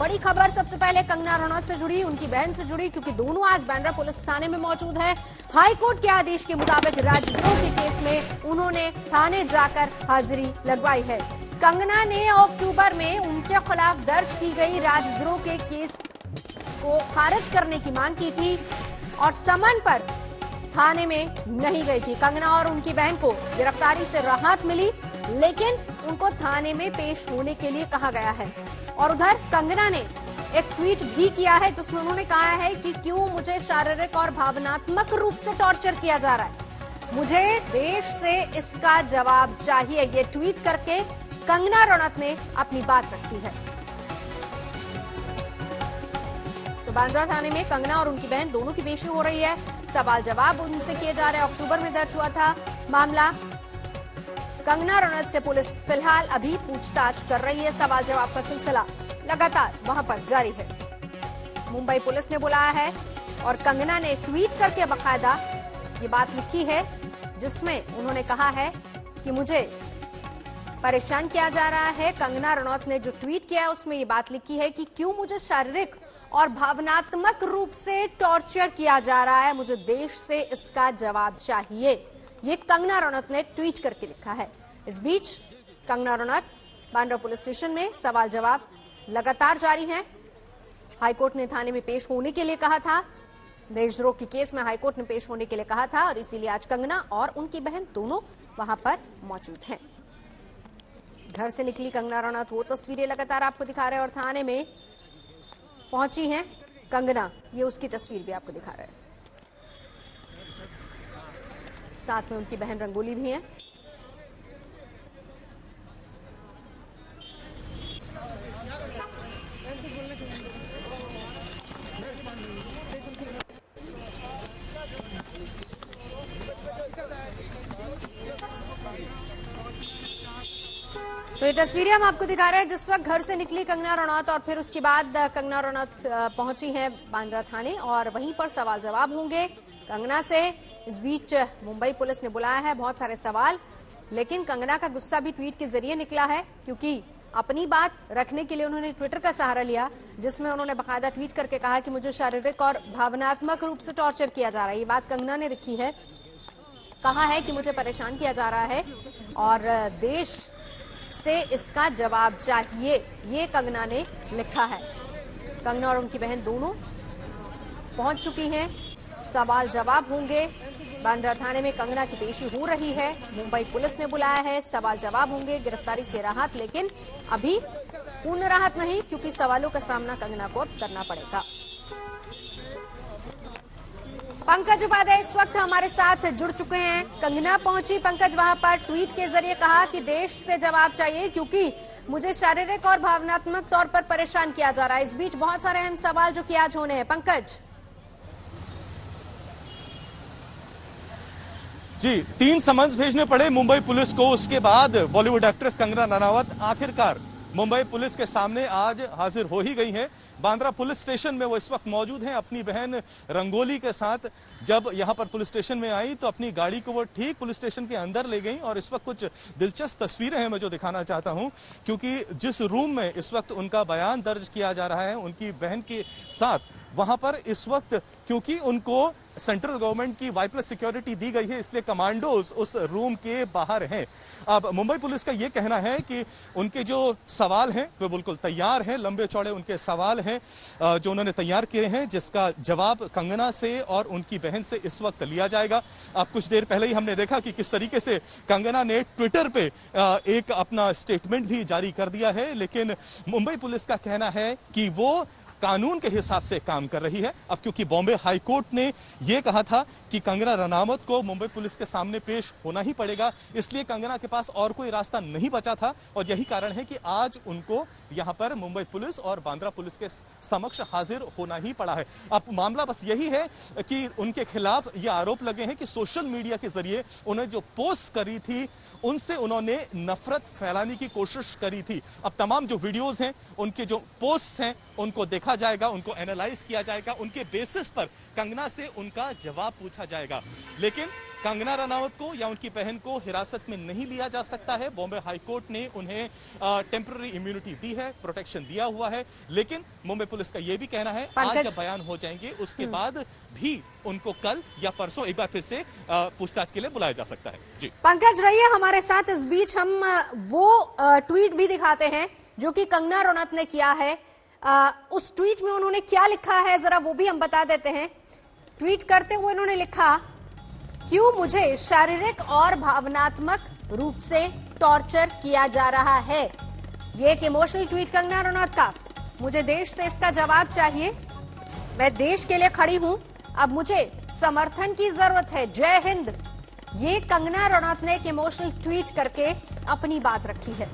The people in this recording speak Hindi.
बड़ी खबर सबसे पहले कंगना रनौत से जुड़ी, उनकी बहन से जुड़ी, क्योंकि दोनों आज बांद्रा पुलिस थाने में मौजूद है। हाईकोर्ट के आदेश के मुताबिक राजद्रोह के केस में उन्होंने थाने जाकर हाजिरी लगवाई है। कंगना ने अक्टूबर में उनके खिलाफ दर्ज की गई राजद्रोह के केस को खारिज करने की मांग की थी और समन पर थाने में नहीं गई थी। कंगना और उनकी बहन को गिरफ्तारी से राहत मिली, लेकिन उनको थाने में पेश होने के लिए कहा गया है। और उधर कंगना ने एक ट्वीट भी किया है जिसमें उन्होंने कहा है कि क्यों मुझे शारीरिक और भावनात्मक रूप से टॉर्चर किया जा रहा है, मुझे देश से इसका जवाब चाहिए। ये ट्वीट करके कंगना रनौत ने अपनी बात रखी है। तो बांद्रा थाने में कंगना और उनकी बहन दोनों की पेशी हो रही है। सवाल जवाब उनसे किए जा रहे हैं। अक्टूबर में दर्ज हुआ था मामला। कंगना रनौत से पुलिस फिलहाल अभी पूछताछ कर रही है। सवाल जवाब का सिलसिला लगातार वहां पर जारी है। मुंबई पुलिस ने बुलाया है और कंगना ने ट्वीट करके बाकायदा ये बात लिखी है जिसमें उन्होंने कहा है कि मुझे परेशान किया जा रहा है। कंगना रनौत ने जो ट्वीट किया है उसमें ये बात लिखी है कि क्यों मुझे शारीरिक और भावनात्मक रूप से टॉर्चर किया जा रहा है, मुझे देश से इसका जवाब चाहिए। ये कंगना रनौत ने ट्वीट करके लिखा है। इस बीच कंगना रनौत बांद्रा पुलिस स्टेशन में सवाल जवाब लगातार जारी हैं। हाईकोर्ट ने थाने में पेश होने के लिए कहा था। देशद्रोह के केस में हाईकोर्ट ने पेश होने के लिए कहा था और इसीलिए आज कंगना और उनकी बहन दोनों वहां पर मौजूद हैं। घर से निकली कंगना रनौत वो तस्वीरें लगातार आपको दिखा रहे हैं और थाने में पहुंची हैं कंगना, ये उसकी तस्वीर भी आपको दिखा रहे हैं। साथ में उनकी बहन रंगोली भी है। तो ये तस्वीरें हम आपको दिखा रहे हैं जिस वक्त घर से निकली कंगना रनौत और फिर उसके बाद कंगना रनौत पहुंची है बांद्रा थाने और वहीं पर सवाल जवाब होंगे कंगना से। इस बीच मुंबई पुलिस ने बुलाया है बहुत सारे सवाल, लेकिन कंगना का गुस्सा भी ट्वीट के जरिए निकला है क्योंकि अपनी बात रखने के लिए उन्होंने ट्विटर का सहारा लिया जिसमें उन्होंने बाकायदा ट्वीट करके कहा कि मुझे शारीरिक और भावनात्मक रूप से टॉर्चर किया जा रहा है। ये बात कंगना ने रखी है। कहा है कि मुझे परेशान किया जा रहा है और देश से इसका जवाब चाहिए, ये कंगना ने लिखा है। कंगना और उनकी बहन दोनों पहुंच चुकी हैं। सवाल जवाब होंगे। बांद्रा थाने में कंगना की पेशी हो रही है। मुंबई पुलिस ने बुलाया है। सवाल जवाब होंगे। गिरफ्तारी से राहत, लेकिन अभी पूर्ण राहत नहीं क्योंकि सवालों का सामना कंगना को अब करना पड़ेगा। पंकज उपाध्याय इस वक्त हमारे साथ जुड़ चुके हैं। कंगना पहुंची। पंकज, वहां पर ट्वीट के जरिए कहा कि देश से जवाब चाहिए क्योंकि मुझे शारीरिक और भावनात्मक तौर पर परेशान किया जा रहा है। इस बीच बहुत सारे अहम सवाल जो कि आज होने हैं। पंकज जी, 3 समन्स भेजने पड़े मुंबई पुलिस को। उसके बाद बॉलीवुड एक्ट्रेस कंगना रनावत आखिरकार मुंबई पुलिस के सामने आज हाजिर हो ही गई हैं। बांद्रा पुलिस स्टेशन में वो इस वक्त मौजूद हैं अपनी बहन रंगोली के साथ। जब यहां पर पुलिस स्टेशन में आई तो अपनी गाड़ी को वो ठीक पुलिस स्टेशन के अंदर ले गई और इस वक्त कुछ दिलचस्प तस्वीरें हैं मैं जो दिखाना चाहता हूं, क्योंकि जिस रूम में इस वक्त उनका बयान दर्ज किया जा रहा है उनकी बहन के साथ, वहां पर इस वक्त क्योंकि उनको सेंट्रल गवर्नमेंट की वाई+ सिक्योरिटी दी गई है इसलिए कमांडोज उस रूम के बाहर हैं। अब मुंबई पुलिस का यह कहना है कि उनके जो सवाल हैं वो बिल्कुल तैयार हैं, लंबे चौड़े उनके सवाल हैं जो उन्होंने तैयार किए हैं, जिसका जवाब कंगना से और उनकी बहन से इस वक्त लिया जाएगा। अब कुछ देर पहले ही हमने देखा कि किस तरीके से कंगना ने ट्विटर पे एक अपना स्टेटमेंट भी जारी कर दिया है, लेकिन मुंबई पुलिस का कहना है कि वो कानून के हिसाब से काम कर रही है। अब क्योंकि बॉम्बे हाईकोर्ट ने यह कहा था कि कंगना रनावत को मुंबई पुलिस के सामने पेश होना ही पड़ेगा, इसलिए कंगना के पास और कोई रास्ता नहीं बचा था और यही कारण है कि आज उनको यहां पर मुंबई पुलिस और बांद्रा पुलिस के समक्ष हाजिर होना ही पड़ा है। अब मामला बस यही है कि उनके खिलाफ ये आरोप लगे हैं कि सोशल मीडिया के जरिए उन्हें जो पोस्ट करी थी उनसे उन्होंने नफरत फैलाने की कोशिश करी थी। अब तमाम जो वीडियोस हैं, उनके जो पोस्ट हैं, उनको देखा जाएगा, उनको एनालाइज किया जाएगा, उनके बेसिस पर कंगना से उनका जवाब पूछा जाएगा। लेकिन कंगना रनावत को या उनकी बहन को हिरासत में नहीं लिया जा सकता है। बॉम्बे हाईकोर्ट ने उन्हें टेम्पररी इम्यूनिटी दी है, प्रोटेक्शन दिया हुआ है, लेकिन मुंबई पुलिस का यह भी कहना है आज जब बयान हो जाएंगे उसके बाद भी उनको कल या परसों एक बार फिर से पूछताछ के लिए बुलाया जा सकता है। जी पंकज रहिए हमारे साथ। इस बीच हम वो ट्वीट भी दिखाते हैं जो कि कंगना रनौत ने किया है। उस ट्वीट में उन्होंने क्या लिखा है जरा वो भी हम बता देते हैं। ट्वीट करते हुए उन्होंने लिखा, क्यों मुझे शारीरिक और भावनात्मक रूप से टॉर्चर किया जा रहा है। ये एक इमोशनल ट्वीट कंगना रनौत का। मुझे देश से इसका जवाब चाहिए। मैं देश के लिए खड़ी हूं, अब मुझे समर्थन की जरूरत है। जय हिंद। ये कंगना रनौत ने एक इमोशनल ट्वीट करके अपनी बात रखी है।